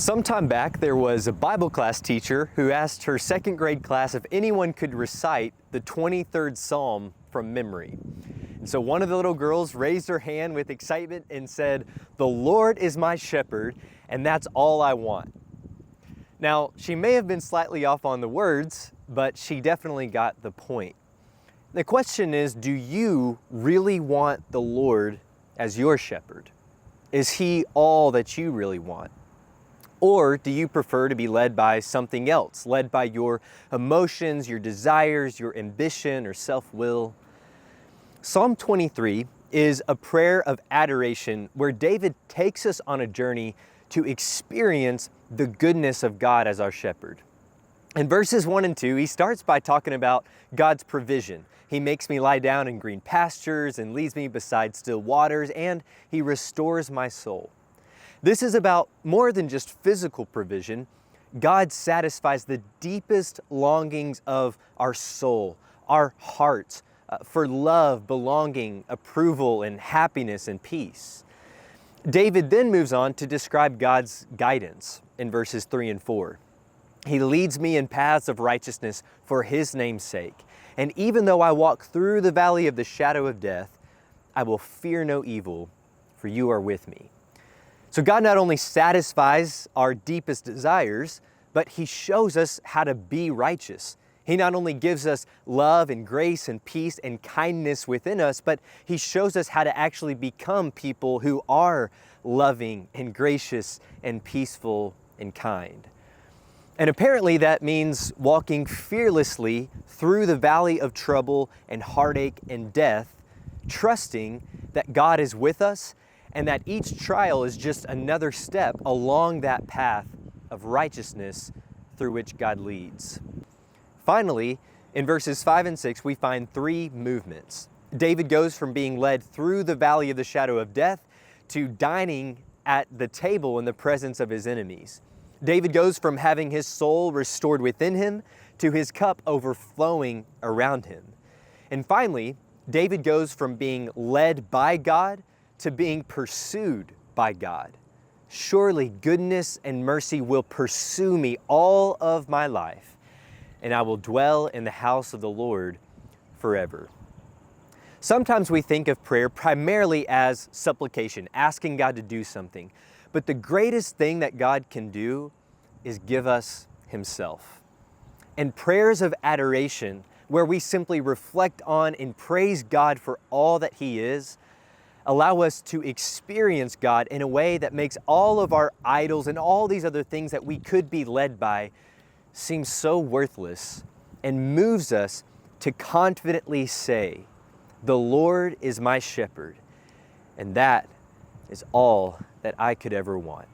Sometime back, there was a Bible class teacher who asked her second grade class if anyone could recite the 23rd Psalm from memory. And so one of the little girls raised her hand with excitement and said, "The Lord is my shepherd, and that's all I want." Now, she may have been slightly off on the words, but she definitely got the point. The question is, do you really want the Lord as your shepherd? Is He all that you really want? Or do you prefer to be led by something else, led by your emotions, your desires, your ambition, or self-will? Psalm 23 is a prayer of adoration where David takes us on a journey to experience the goodness of God as our shepherd. In verses 1 and 2, he starts by talking about God's provision. He makes me lie down in green pastures and leads me beside still waters, and He restores my soul. This is about more than just physical provision. God satisfies the deepest longings of our soul, our hearts, for love, belonging, approval, and happiness and peace. David then moves on to describe God's guidance in verses 3 and 4. He leads me in paths of righteousness for His name's sake. And even though I walk through the valley of the shadow of death, I will fear no evil, for You are with me. So God not only satisfies our deepest desires, but He shows us how to be righteous. He not only gives us love and grace and peace and kindness within us, but He shows us how to actually become people who are loving and gracious and peaceful and kind. And apparently that means walking fearlessly through the valley of trouble and heartache and death, trusting that God is with us and that each trial is just another step along that path of righteousness through which God leads. Finally, in verses 5 and 6, we find three movements. David goes from being led through the valley of the shadow of death to dining at the table in the presence of his enemies. David goes from having his soul restored within him to his cup overflowing around him. And finally, David goes from being led by God to being pursued by God. Surely goodness and mercy will pursue me all of my life, and I will dwell in the house of the Lord forever. Sometimes we think of prayer primarily as supplication, asking God to do something. But the greatest thing that God can do is give us Himself. And prayers of adoration, where we simply reflect on and praise God for all that He is, allow us to experience God in a way that makes all of our idols and all these other things that we could be led by seem so worthless, and moves us to confidently say, "The Lord is my shepherd, and that is all that I could ever want."